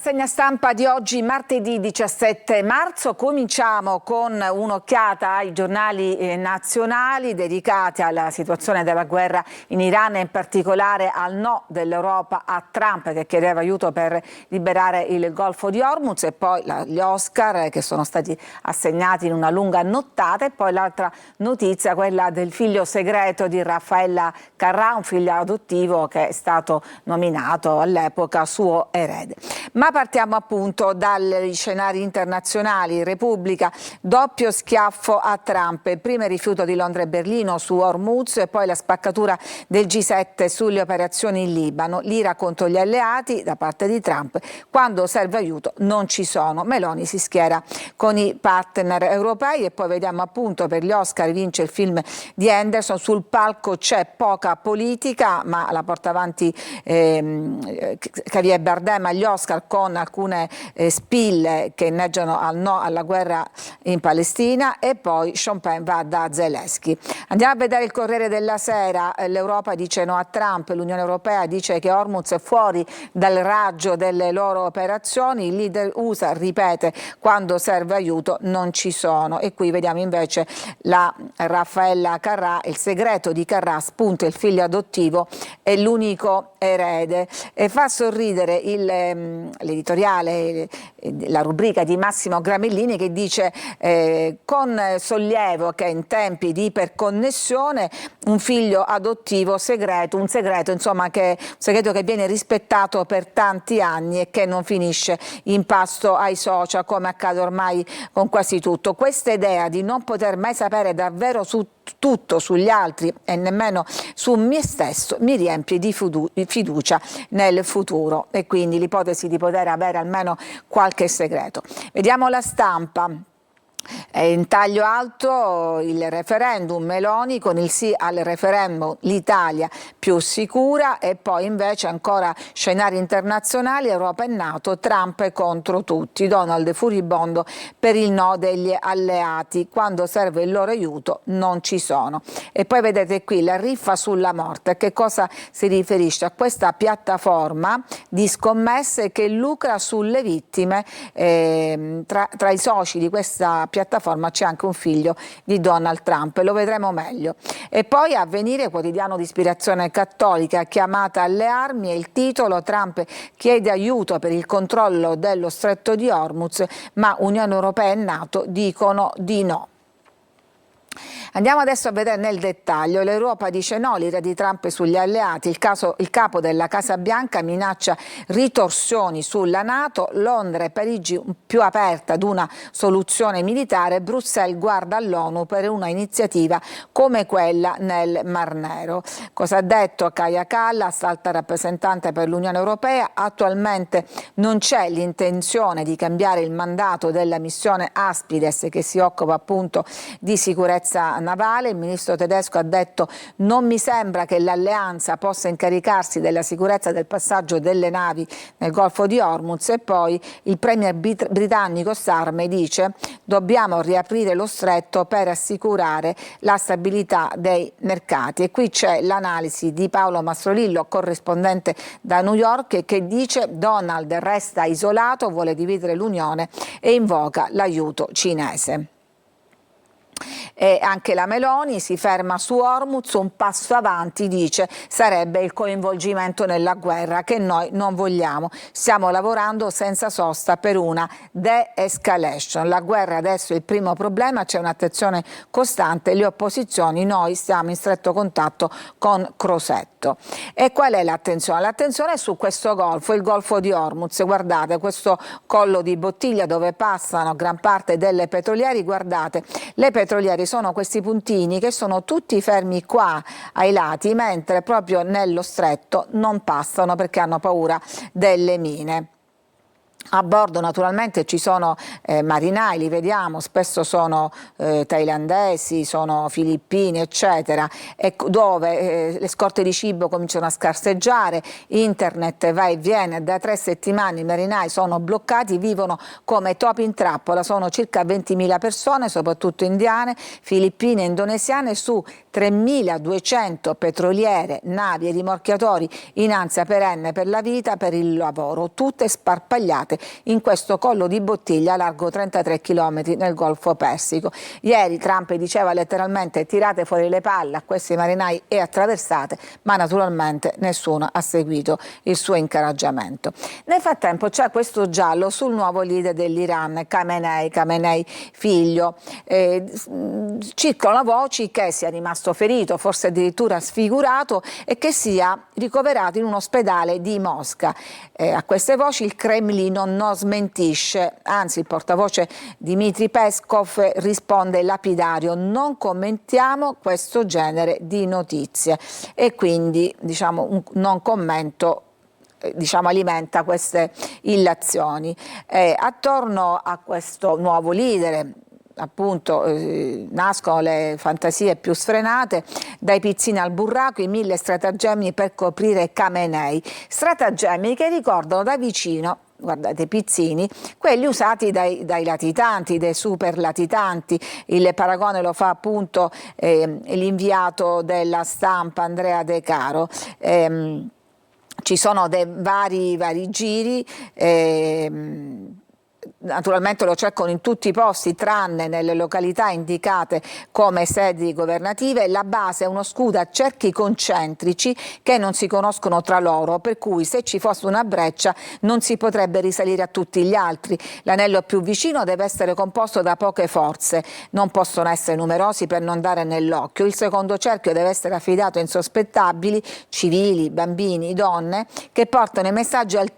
rassegna stampa di oggi, martedì 17 marzo, cominciamo con un'occhiata ai giornali nazionali dedicati alla situazione della guerra in Iran e in particolare al no dell'Europa a Trump che chiedeva aiuto per liberare il Golfo di Hormuz, e poi gli Oscar che sono stati assegnati in una lunga nottata, e poi l'altra notizia, quella del figlio segreto di Raffaella Carrà, un figlio adottivo che è stato nominato all'epoca suo erede. Ma partiamo appunto dagli scenari internazionali. Repubblica, doppio schiaffo a Trump, prima il rifiuto di Londra e Berlino su Hormuz e poi la spaccatura del G7 sulle operazioni in Libano, l'ira contro gli alleati da parte di Trump, quando serve aiuto non ci sono. Meloni si schiera con i partner europei. E poi vediamo appunto per gli Oscar vince il film di Anderson, sul palco c'è poca politica ma la porta avanti Javier Bardem agli Oscar con alcune spille che inneggiano al no alla guerra in Palestina, e poi Sean Penn va da Zelensky. Andiamo a vedere il Corriere della Sera. L'Europa dice no a Trump, l'Unione Europea dice che Hormuz è fuori dal raggio delle loro operazioni, il leader USA ripete quando serve aiuto non ci sono. E qui vediamo invece la Raffaella Carrà, il segreto di Carrà, spunta il figlio adottivo è l'unico erede, e fa sorridere l'editoriale, la rubrica di Massimo Gramellini che dice con sollievo che in tempi di iperconnessione un figlio adottivo segreto, un segreto insomma un segreto che viene rispettato per tanti anni e che non finisce in pasto ai social come accade ormai con quasi tutto. Questa idea di non poter mai sapere davvero su tutto sugli altri e nemmeno su me stesso mi riempie di fiducia nel futuro, e quindi l'ipotesi di poter avere almeno qualche segreto. Vediamo La Stampa. In taglio alto il referendum, Meloni con il sì al referendum, l'Italia più sicura. E poi invece ancora scenari internazionali, Europa e NATO, Trump è contro tutti, Donald furibondo per il no degli alleati, quando serve il loro aiuto non ci sono. E poi vedete qui la riffa sulla morte. Che cosa si riferisce? A questa piattaforma di scommesse che lucra sulle vittime. Tra i soci di questa piattaforma c'è anche un figlio di Donald Trump, lo vedremo meglio. E poi Avvenire, quotidiano di ispirazione cattolica, chiamata alle armi, e il titolo: Trump chiede aiuto per il controllo dello stretto di Hormuz, ma Unione Europea e NATO dicono di no. Andiamo adesso a vedere nel dettaglio. L'Europa dice no, l'ira di Trump sugli alleati, il capo della Casa Bianca minaccia ritorsioni sulla NATO, Londra e Parigi più aperta ad una soluzione militare, Bruxelles guarda all'ONU per una iniziativa come quella nel Mar Nero. Cosa ha detto Kaja Kallas, alta rappresentante per l'Unione Europea? Attualmente non c'è l'intenzione di cambiare il mandato della missione Aspides che si occupa appunto di sicurezza navale. Il ministro tedesco ha detto: non mi sembra che l'alleanza possa incaricarsi della sicurezza del passaggio delle navi nel Golfo di Hormuz. E poi il premier britannico Starmer dice: dobbiamo riaprire lo stretto per assicurare la stabilità dei mercati. E qui c'è l'analisi di Paolo Mastrolillo, corrispondente da New York, che dice: Donald resta isolato, vuole dividere l'Unione e invoca l'aiuto cinese. E anche la Meloni si ferma su Hormuz, un passo avanti, dice, sarebbe il coinvolgimento nella guerra che noi non vogliamo. Stiamo lavorando senza sosta per una de-escalation. La guerra adesso è il primo problema, c'è un'attenzione costante, le opposizioni, noi stiamo in stretto contatto con Crosetto. E qual è l'attenzione? L'attenzione è su questo golfo, il Golfo di Hormuz. Guardate questo collo di bottiglia dove passano gran parte delle petroliere. Guardate, le petroliere sono questi puntini che sono tutti fermi qua ai lati, mentre proprio nello stretto non passano perché hanno paura delle mine. A bordo naturalmente ci sono marinai, li vediamo, spesso sono thailandesi, sono filippini eccetera, e dove le scorte di cibo cominciano a scarseggiare, internet va e viene, da 3 settimane i marinai sono bloccati, vivono come topi in trappola, sono circa 20.000 persone, soprattutto indiane, filippine e indonesiane, su 3.200 petroliere, navi e rimorchiatori in ansia perenne per la vita, per il lavoro, tutte sparpagliate in questo collo di bottiglia largo 33 km nel Golfo Persico. Ieri Trump diceva letteralmente: tirate fuori le palle a questi marinai e attraversate, ma naturalmente nessuno ha seguito il suo incoraggiamento. Nel frattempo c'è questo giallo sul nuovo leader dell'Iran, Khamenei figlio. Circolano voci che sia rimasto ferito, forse addirittura sfigurato, e che sia ricoverato in un ospedale di Mosca. A queste voci il Cremlino non smentisce, anzi il portavoce Dmitry Peskov risponde lapidario: non commentiamo questo genere di notizie, e quindi un non commento alimenta queste illazioni. Attorno a questo nuovo leader appunto nascono le fantasie più sfrenate, dai pizzini al burraco, i 1000 stratagemmi per coprire Khamenei, stratagemmi che ricordano da vicino, guardate, pizzini, quelli usati dai latitanti, dei super latitanti. Il paragone lo fa appunto l'inviato della Stampa Andrea De Caro. Ci sono vari giri, naturalmente lo cercano in tutti i posti tranne nelle località indicate come sedi governative. La base è uno scudo a cerchi concentrici che non si conoscono tra loro, per cui se ci fosse una breccia non si potrebbe risalire a tutti gli altri. L'anello più vicino deve essere composto da poche forze, non possono essere numerosi per non dare nell'occhio. Il secondo cerchio deve essere affidato a insospettabili, civili, bambini, donne, che portano i messaggi al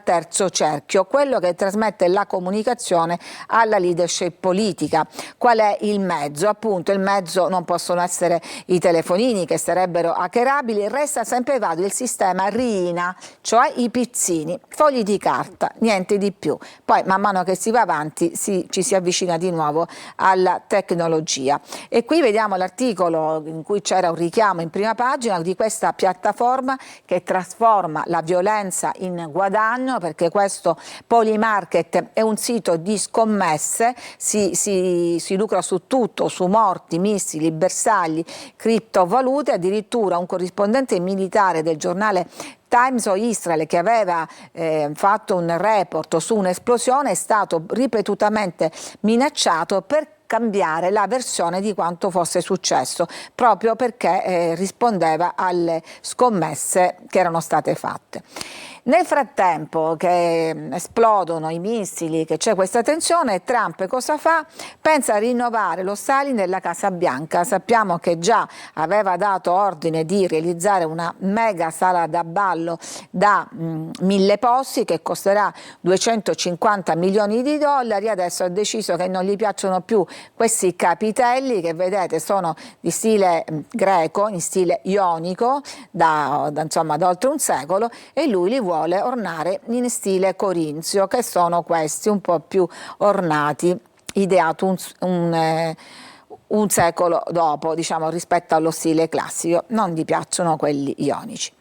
terzo cerchio, quello che trasmette la comunicazione alla leadership politica. Qual è il mezzo? Appunto, il mezzo non possono essere i telefonini, che sarebbero hackerabili, resta sempre valido il sistema RINA, cioè i pizzini, fogli di carta, niente di più. Poi man mano che si va avanti ci si avvicina di nuovo alla tecnologia. E qui vediamo l'articolo in cui c'era un richiamo in prima pagina di questa piattaforma che trasforma la violenza in guadagno, perché questo Polymarket è un sito di scommesse, si lucra su tutto, su morti, missili, bersagli, criptovalute. Addirittura un corrispondente militare del giornale Times of Israel, che aveva fatto un report su un'esplosione, è stato ripetutamente minacciato per cambiare la versione di quanto fosse successo, proprio perché rispondeva alle scommesse che erano state fatte. Nel frattempo che esplodono i missili, che c'è questa tensione, Trump cosa fa? Pensa a rinnovare lo styling della Casa Bianca. Sappiamo che già aveva dato ordine di realizzare una mega sala da ballo da 1000 posti che costerà 250 milioni di dollari. Adesso ha deciso che non gli piacciono più questi capitelli che vedete sono di stile greco, in stile ionico, da oltre un secolo, e lui li vuole ornare in stile corinzio, che sono questi un po' più ornati, ideato un secolo dopo, rispetto allo stile classico. Non gli piacciono quelli ionici.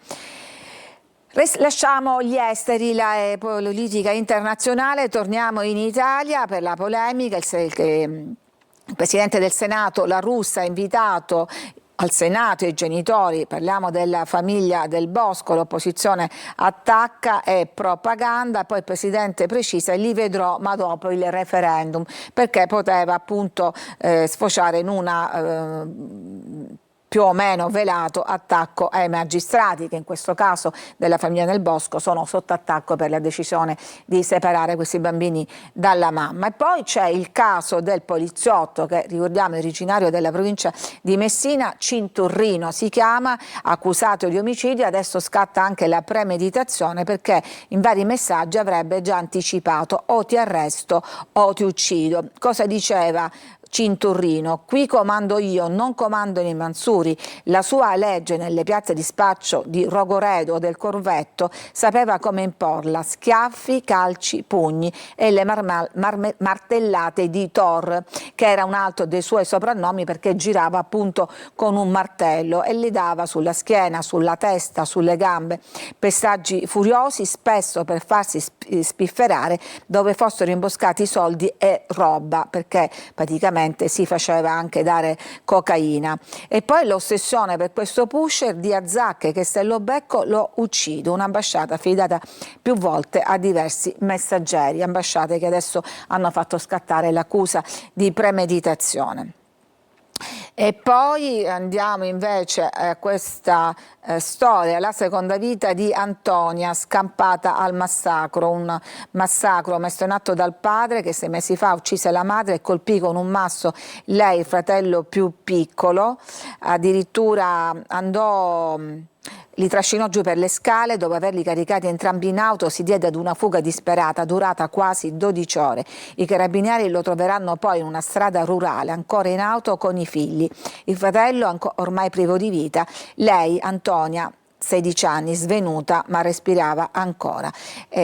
Lasciamo gli esteri, la politica internazionale, torniamo in Italia per la polemica. Il Presidente del Senato La Russa ha invitato al Senato i genitori, parliamo della famiglia Del Bosco, l'opposizione attacca e propaganda, poi il Presidente precisa: li vedrò ma dopo il referendum, perché poteva appunto sfociare in una più o meno velato attacco ai magistrati, che in questo caso della famiglia Del Bosco sono sotto attacco per la decisione di separare questi bambini dalla mamma. E poi c'è il caso del poliziotto, che ricordiamo è originario della provincia di Messina, Cinturrino si chiama, accusato di omicidio. Adesso scatta anche la premeditazione, perché in vari messaggi avrebbe già anticipato: o ti arresto o ti uccido. Cosa diceva Cinturrino? Qui comando io, non comandano i Mansuri. La sua legge nelle piazze di spaccio di Rogoredo o del Corvetto sapeva come imporla: schiaffi, calci, pugni e le martellate di Thor, che era un altro dei suoi soprannomi, perché girava appunto con un martello e li dava sulla schiena, sulla testa, sulle gambe. Pestaggi furiosi, spesso per farsi spifferare dove fossero imboscati soldi e roba, perché praticamente si faceva anche dare cocaina. E poi poi l'ossessione per questo pusher di Zacche che Stellobecco lo uccide, un'ambasciata affidata più volte a diversi messaggeri, ambasciate che adesso hanno fatto scattare l'accusa di premeditazione. E poi andiamo invece a questa storia, la seconda vita di Antonia, scampata al massacro, un massacro messo in atto dal padre che 6 mesi fa uccise la madre e colpì con un masso lei, il fratello più piccolo, addirittura li trascinò giù per le scale, dopo averli caricati entrambi in auto si diede ad una fuga disperata durata quasi 12 ore. I carabinieri lo troveranno poi in una strada rurale, ancora in auto con i figli. Il fratello ormai privo di vita, lei, Antonia, 16 anni, svenuta ma respirava ancora.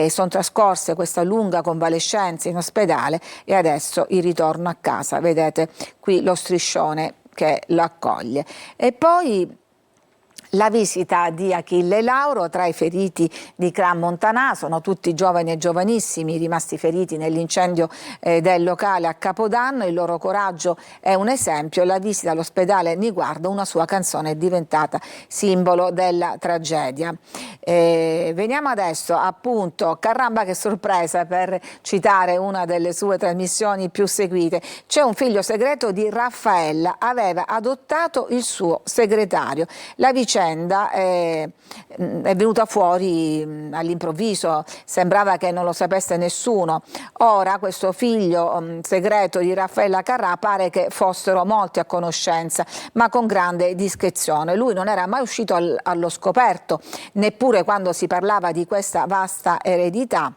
Sono trascorse questa lunga convalescenza in ospedale e adesso il ritorno a casa. Vedete qui lo striscione che lo accoglie. E poi la visita di Achille Lauro tra i feriti di Cran Montanà, sono tutti giovani e giovanissimi rimasti feriti nell'incendio del locale a Capodanno, il loro coraggio è un esempio, la visita all'ospedale Niguarda, una sua canzone è diventata simbolo della tragedia. Veniamo adesso appunto, caramba che sorpresa, per citare una delle sue trasmissioni più seguite, c'è un figlio segreto di Raffaella, aveva adottato il suo segretario, la vicenda è venuta fuori all'improvviso, sembrava che non lo sapesse nessuno. Ora questo figlio segreto di Raffaella Carrà pare che fossero molti a conoscenza, ma con grande discrezione. Lui non era mai uscito allo scoperto, neppure quando si parlava di questa vasta eredità.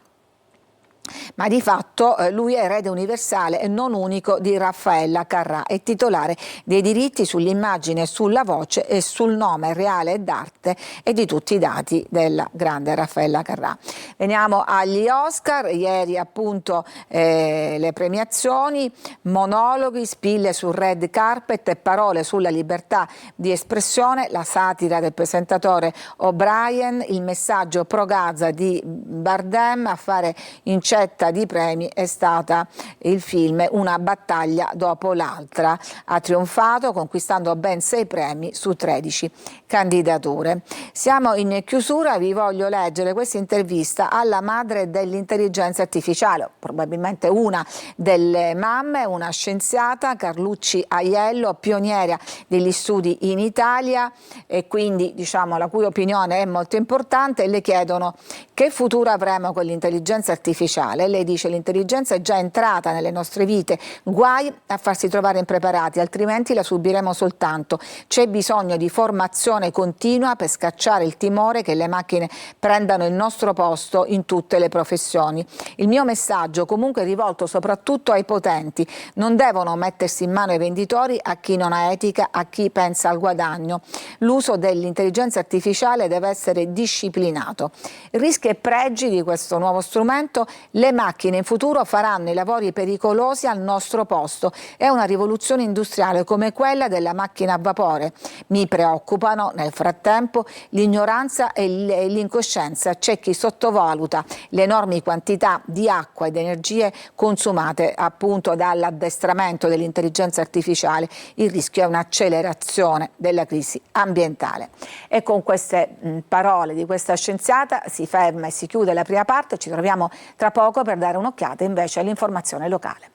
Ma di fatto lui è erede universale e non unico di Raffaella Carrà, è titolare dei diritti sull'immagine, sulla voce e sul nome reale e d'arte e di tutti i dati della grande Raffaella Carrà. Veniamo agli Oscar, ieri appunto le premiazioni, monologhi, spille sul red carpet e parole sulla libertà di espressione, la satira del presentatore O'Brien, il messaggio pro Gaza di Bardem, a fare incetta di premi è stata il film Una battaglia dopo l'altra. Ha trionfato conquistando ben 6 premi su 13 candidature. Siamo in chiusura, vi voglio leggere questa intervista alla madre dell'intelligenza artificiale, probabilmente una delle mamme, una scienziata, Carlucci Aiello, pioniera degli studi in Italia e quindi diciamo la cui opinione è molto importante. Le chiedono che futuro avremo con l'intelligenza artificiale. Lei dice: l'intelligenza è già entrata nelle nostre vite, guai a farsi trovare impreparati, altrimenti la subiremo soltanto. C'è bisogno di formazione continua per scacciare il timore che le macchine prendano il nostro posto in tutte le professioni. Il mio messaggio comunque è rivolto soprattutto ai potenti, non devono mettersi in mano ai venditori, a chi non ha etica, a chi pensa al guadagno. L'uso dell'intelligenza artificiale deve essere disciplinato. Rischi e pregi di questo nuovo strumento: le macchine in futuro faranno i lavori pericolosi al nostro posto. È una rivoluzione industriale come quella della macchina a vapore. Mi preoccupano nel frattempo l'ignoranza e l'incoscienza. C'è chi sottovaluta le enormi quantità di acqua ed energie consumate appunto dall'addestramento dell'intelligenza artificiale. Il rischio è un'accelerazione della crisi ambientale. E con queste parole di questa scienziata si ferma e si chiude la prima parte. Ci troviamo tra poco per dare un'occhiata invece all'informazione locale.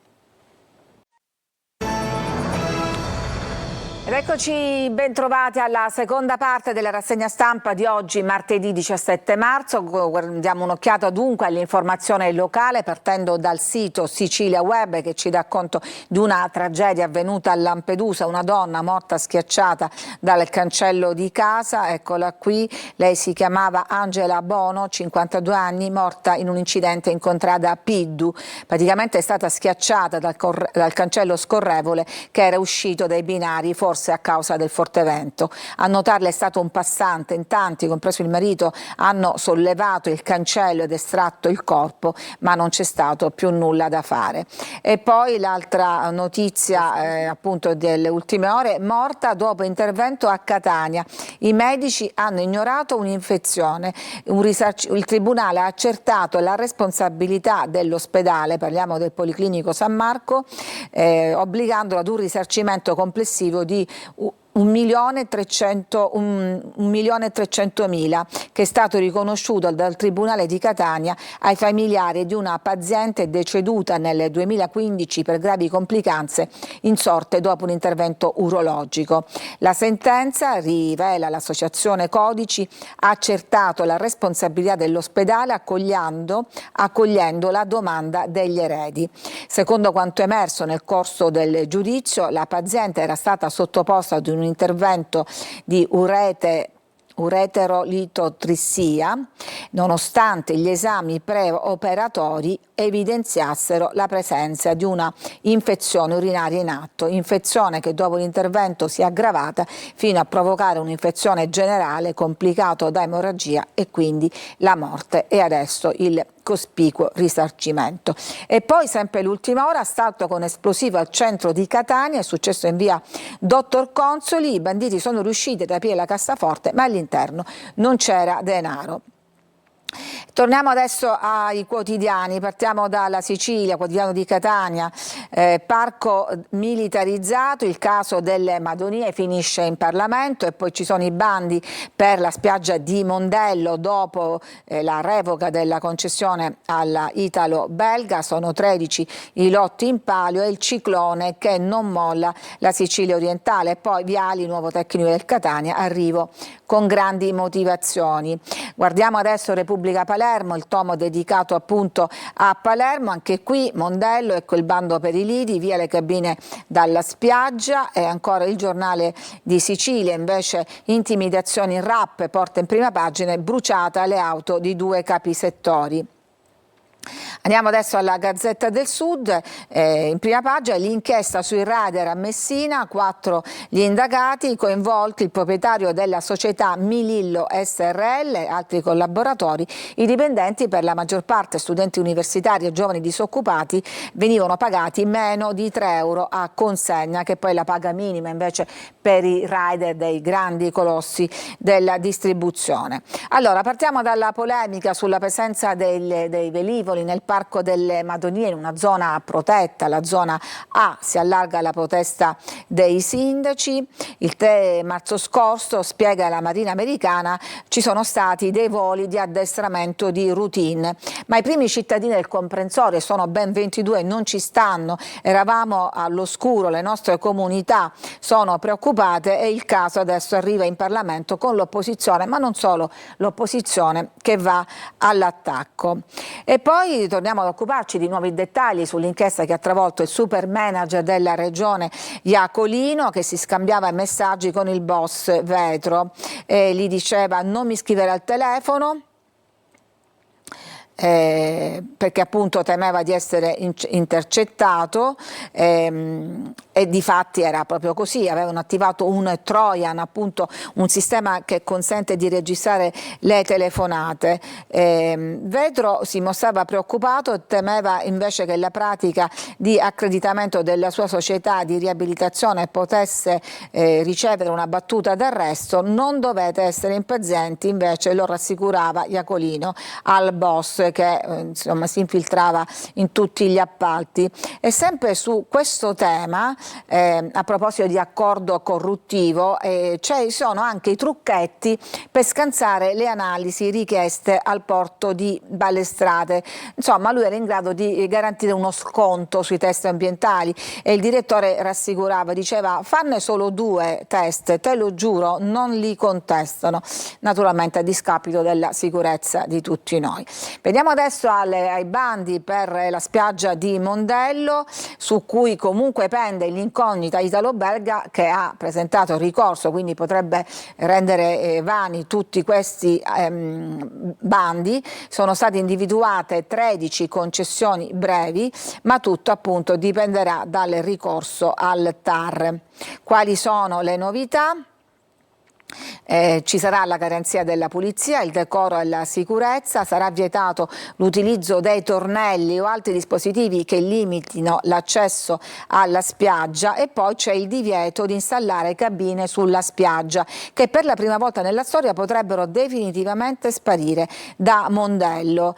Ed eccoci ben trovati alla seconda parte della rassegna stampa di oggi, martedì 17 marzo. Diamo un'occhiata dunque all'informazione locale partendo dal sito Sicilia Web, che ci dà conto di una tragedia avvenuta a Lampedusa, una donna morta schiacciata dal cancello di casa. Eccola qui, lei si chiamava Angela Bono, 52 anni, morta in un incidente in contrada Piddu. Praticamente è stata schiacciata dal cancello scorrevole che era uscito dai binari, forse a causa del forte vento. A notarla è stato un passante, in tanti, compreso il marito, hanno sollevato il cancello ed estratto il corpo, ma non c'è stato più nulla da fare. E poi l'altra notizia appunto delle ultime ore: morta dopo intervento a Catania. I medici hanno ignorato un'infezione. Il tribunale ha accertato la responsabilità dell'ospedale, parliamo del Policlinico San Marco, obbligandolo ad un risarcimento complessivo di 1.300.000 che è stato riconosciuto dal Tribunale di Catania ai familiari di una paziente deceduta nel 2015 per gravi complicanze insorte dopo un intervento urologico. La sentenza, rivela l'associazione Codici, ha accertato la responsabilità dell'ospedale accogliendo la domanda degli eredi. Secondo quanto emerso nel corso del giudizio, la paziente era stata sottoposta ad un intervento di ureterolitotrissia, nonostante gli esami preoperatori evidenziassero la presenza di una infezione urinaria in atto, infezione che dopo l'intervento si è aggravata fino a provocare un'infezione generale complicato da emorragia e quindi la morte, e adesso il cospicuo risarcimento. E poi sempre l'ultima ora, assalto con esplosivo al centro di Catania, è successo in via Dottor Consoli, i banditi sono riusciti ad aprire la cassaforte ma all'interno non c'era denaro. Torniamo adesso ai quotidiani, partiamo dalla Sicilia, quotidiano di Catania, parco militarizzato, il caso delle Madonie finisce in Parlamento e poi ci sono i bandi per la spiaggia di Mondello dopo la revoca della concessione alla italo-belga, sono 13 i lotti in palio e il ciclone che non molla la Sicilia orientale, e poi Viali, nuovo tecnico del Catania, arrivo con grandi motivazioni. Guardiamo adesso Repubblica Palermo, il tomo dedicato appunto a Palermo, anche qui Mondello, ecco il bando per i lidi, via le cabine dalla spiaggia, e ancora il Giornale di Sicilia, invece intimidazioni in rap, porta in prima pagina, bruciata le auto di 2 capisettori. Andiamo adesso alla Gazzetta del Sud, in prima pagina l'inchiesta sui radar a Messina, 4 gli indagati, coinvolti il proprietario della società Milillo SRL, altri collaboratori, i dipendenti, per la maggior parte studenti universitari e giovani disoccupati, venivano pagati meno di 3 euro a consegna, che poi è la paga minima invece per i rider dei grandi colossi della distribuzione. Allora, partiamo dalla polemica sulla presenza dei velivoli nel Parco delle Madonie, in una zona protetta, la zona A. Si allarga la protesta dei sindaci. Il 3 marzo scorso, spiega la Marina americana, ci sono stati dei voli di addestramento di routine, ma i primi cittadini del comprensorio, sono ben 22, non ci stanno, eravamo all'oscuro, le nostre comunità sono preoccupate e il caso adesso arriva in Parlamento con l'opposizione, ma non solo l'opposizione che va all'attacco. E poi torniamo ad occuparci di nuovi dettagli sull'inchiesta che ha travolto il super manager della regione Iacolino, che si scambiava messaggi con il boss Vetro e gli diceva: non mi scrivere al telefono, perché appunto temeva di essere intercettato, e di fatti era proprio così. Avevano attivato un Trojan, appunto un sistema che consente di registrare le telefonate. Vetro si mostrava preoccupato e temeva invece che la pratica di accreditamento della sua società di riabilitazione potesse ricevere una battuta d'arresto. Non dovete essere impazienti, invece lo rassicurava Iacolino al boss, che insomma si infiltrava in tutti gli appalti. E sempre su questo tema, a proposito di accordo corruttivo, ci sono anche i trucchetti per scansare le analisi richieste al porto di Balestrate. Insomma, lui era in grado di garantire uno sconto sui test ambientali e il direttore rassicurava, diceva: fanne solo 2 test, te lo giuro, non li contestano, naturalmente a discapito della sicurezza di tutti noi. Vediamo adesso ai bandi per la spiaggia di Mondello, su cui comunque pende l'incognita italo-belga, che ha presentato ricorso, quindi potrebbe rendere vani tutti questi bandi. Sono state individuate 13 concessioni brevi, ma tutto appunto dipenderà dal ricorso al TAR. Quali sono le novità? Ci sarà la garanzia della pulizia, il decoro e la sicurezza, sarà vietato l'utilizzo dei tornelli o altri dispositivi che limitino l'accesso alla spiaggia, e poi c'è il divieto di installare cabine sulla spiaggia, che per la prima volta nella storia potrebbero definitivamente sparire da Mondello.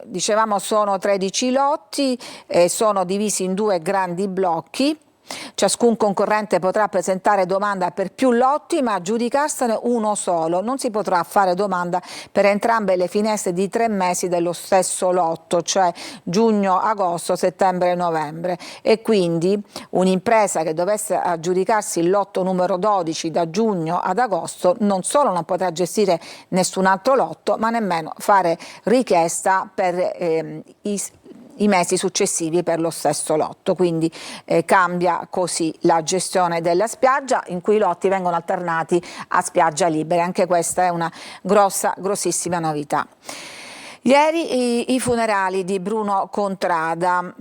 Dicevamo sono 13 lotti, sono divisi in 2 grandi blocchi. ciascun concorrente potrà presentare domanda per più lotti, ma giudicarsene uno solo. Non si potrà fare domanda per entrambe le finestre di 3 mesi dello stesso lotto, cioè giugno, agosto, settembre e novembre. E quindi un'impresa che dovesse aggiudicarsi il lotto numero 12 da giugno ad agosto non solo non potrà gestire nessun altro lotto, ma nemmeno fare richiesta per i mesi successivi per lo stesso lotto. Quindi cambia così la gestione della spiaggia, in cui i lotti vengono alternati a spiaggia libera. Anche questa è una grossissima novità. Ieri i funerali di Bruno Contrada,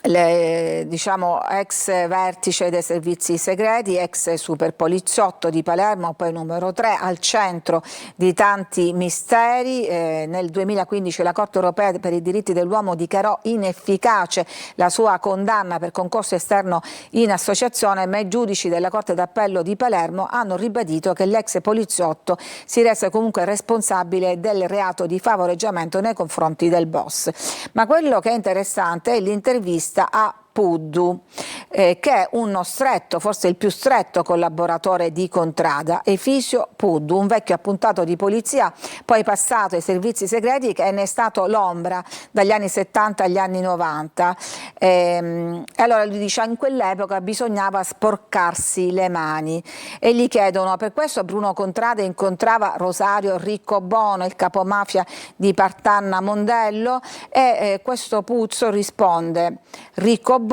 ex vertice dei servizi segreti, ex super poliziotto di Palermo, poi numero 3, al centro di tanti misteri. Nel 2015 la Corte europea per i diritti dell'uomo dichiarò inefficace la sua condanna per concorso esterno in associazione, ma i giudici della Corte d'Appello di Palermo hanno ribadito che l'ex poliziotto si rese comunque responsabile del reato di favoreggiamento nei confronti del boss. Ma quello che è interessante è l'intervista a Puddu, che è uno stretto, forse il più stretto collaboratore di Contrada, Efisio Puddu, un vecchio appuntato di polizia, poi passato ai servizi segreti, che ne è stato l'ombra dagli anni 70 agli anni 90. Allora lui dice: in quell'epoca bisognava sporcarsi le mani, e gli chiedono: per questo Bruno Contrada incontrava Rosario Riccobono, il capomafia di Partanna Mondello? E questo Puzzo risponde: Riccobono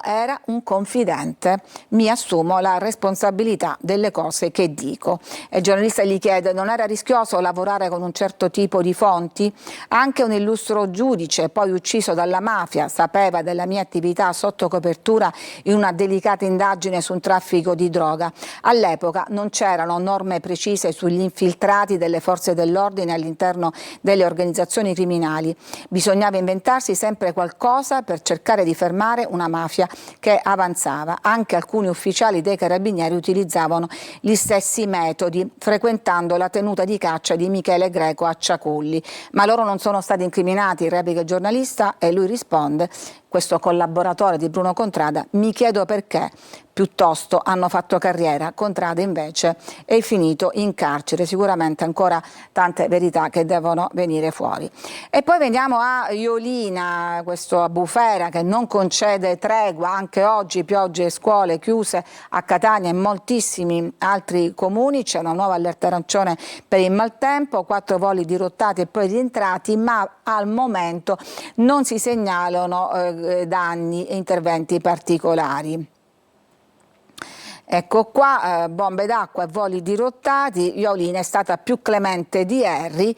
era un confidente, mi assumo la responsabilità delle cose che dico. E il giornalista gli chiede: non era rischioso lavorare con un certo tipo di fonti? Anche un illustro giudice, poi ucciso dalla mafia, sapeva della mia attività sotto copertura in una delicata indagine su un traffico di droga. All'epoca non c'erano norme precise sugli infiltrati delle forze dell'ordine all'interno delle organizzazioni criminali. Bisognava inventarsi sempre qualcosa per cercare di fermare una mafia che avanzava. Anche alcuni ufficiali dei carabinieri utilizzavano gli stessi metodi, frequentando la tenuta di caccia di Michele Greco a Ciaculli. Ma loro non sono stati incriminati, replica il giornalista, e lui risponde, questo collaboratore di Bruno Contrada: mi chiedo perché piuttosto hanno fatto carriera. Contrada invece è finito in carcere. Sicuramente ancora tante verità che devono venire fuori. E poi veniamo a Iolina, questo Bufera che non concede tregua, anche oggi piogge e scuole chiuse a Catania e moltissimi altri comuni. C'è una nuova allerta arancione per il maltempo, 4 voli dirottati e poi rientrati, ma al momento non si segnalano danni e interventi particolari. Ecco qua, bombe d'acqua e voli dirottati. Iolina è stata più clemente di Harry,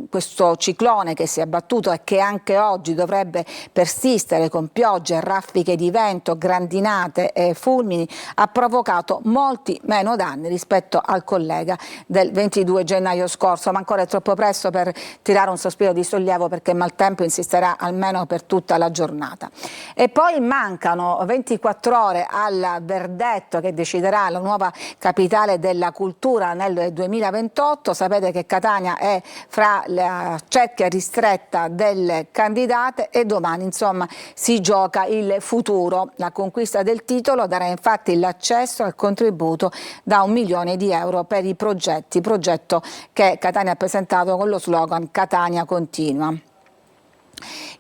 questo ciclone che si è abbattuto e che anche oggi dovrebbe persistere con piogge, raffiche di vento, grandinate e fulmini, ha provocato molti meno danni rispetto al collega del 22 gennaio scorso, ma ancora è troppo presto per tirare un sospiro di sollievo, perché il maltempo insisterà almeno per tutta la giornata. E poi mancano 24 ore al verdetto che deciderà la nuova capitale della cultura nel 2028. Sapete che Catania è fra la cerchia ristretta delle candidate e domani insomma si gioca il futuro. La conquista del titolo darà infatti l'accesso al contributo da 1 milione di euro per i progetti, progetto che Catania ha presentato con lo slogan Catania continua.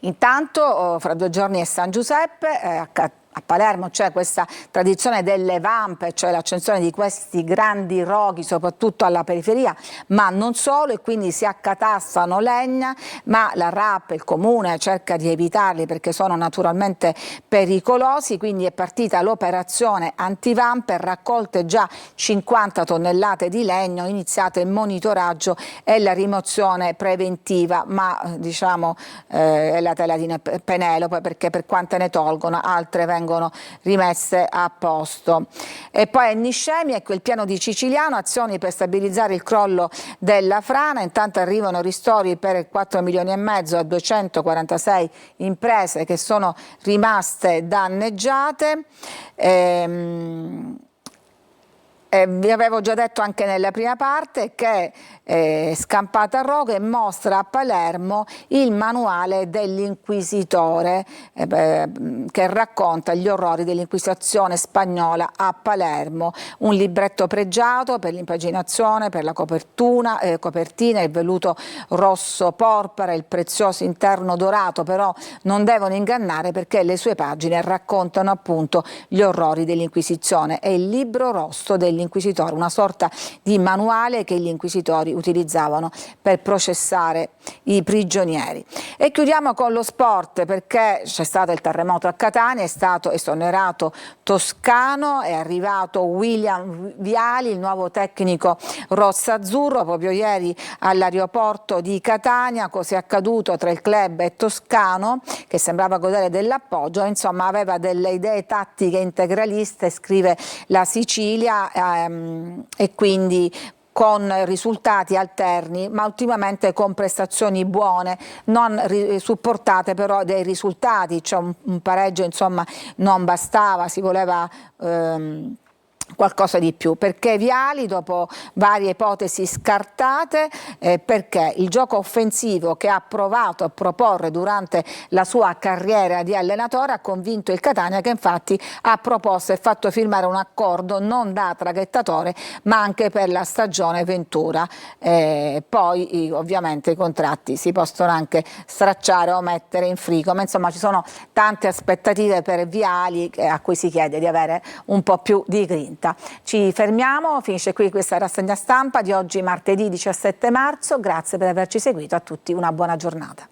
Intanto fra 2 giorni è San Giuseppe, a Palermo c'è questa tradizione delle vampe, cioè l'accensione di questi grandi roghi soprattutto alla periferia, ma non solo, e quindi si accatastano legna, ma la RAP, il comune, cerca di evitarli perché sono naturalmente pericolosi. Quindi è partita l'operazione antivampe, raccolte già 50 tonnellate di legno, iniziato il monitoraggio e la rimozione preventiva, ma diciamo è la tela di Penelope, perché per quante ne tolgono altre vengono rimesse a posto. E poi a Niscemi, ecco il piano di Siciliano, azioni per stabilizzare il crollo della frana. Intanto arrivano ristori per 4 milioni e mezzo a 246 imprese che sono rimaste danneggiate. Vi avevo già detto anche nella prima parte che Scampata a Roghe mostra a Palermo il manuale dell'inquisitore che racconta gli orrori dell'inquisizione spagnola a Palermo, un libretto pregiato per l'impaginazione, per la copertina, il velluto rosso porpora, il prezioso interno dorato, però non devono ingannare perché le sue pagine raccontano appunto gli orrori dell'Inquisizione. È il libro rosso dell'inquisitore, una sorta di manuale che gli inquisitori utilizzavano per processare i prigionieri. E chiudiamo con lo sport, perché c'è stato il terremoto a Catania, è stato esonerato Toscano, è arrivato William Viali, il nuovo tecnico rosso-azzurro, proprio ieri all'aeroporto di Catania. Cosa è accaduto tra il club e Toscano, che sembrava godere dell'appoggio, insomma aveva delle idee tattiche integraliste, scrive la Sicilia, e quindi con risultati alterni, ma ultimamente con prestazioni buone, non supportate però dai risultati, cioè un pareggio insomma non bastava, si voleva qualcosa di più, perché Viali, dopo varie ipotesi scartate, perché il gioco offensivo che ha provato a proporre durante la sua carriera di allenatore ha convinto il Catania, che infatti ha proposto e fatto firmare un accordo non da traghettatore ma anche per la stagione ventura. Poi ovviamente i contratti si possono anche stracciare o mettere in frigo, ma insomma ci sono tante aspettative per Viali, a cui si chiede di avere un po' più di grinta. Ci fermiamo, finisce qui questa rassegna stampa di oggi martedì 17 marzo, grazie per averci seguito, a tutti una buona giornata.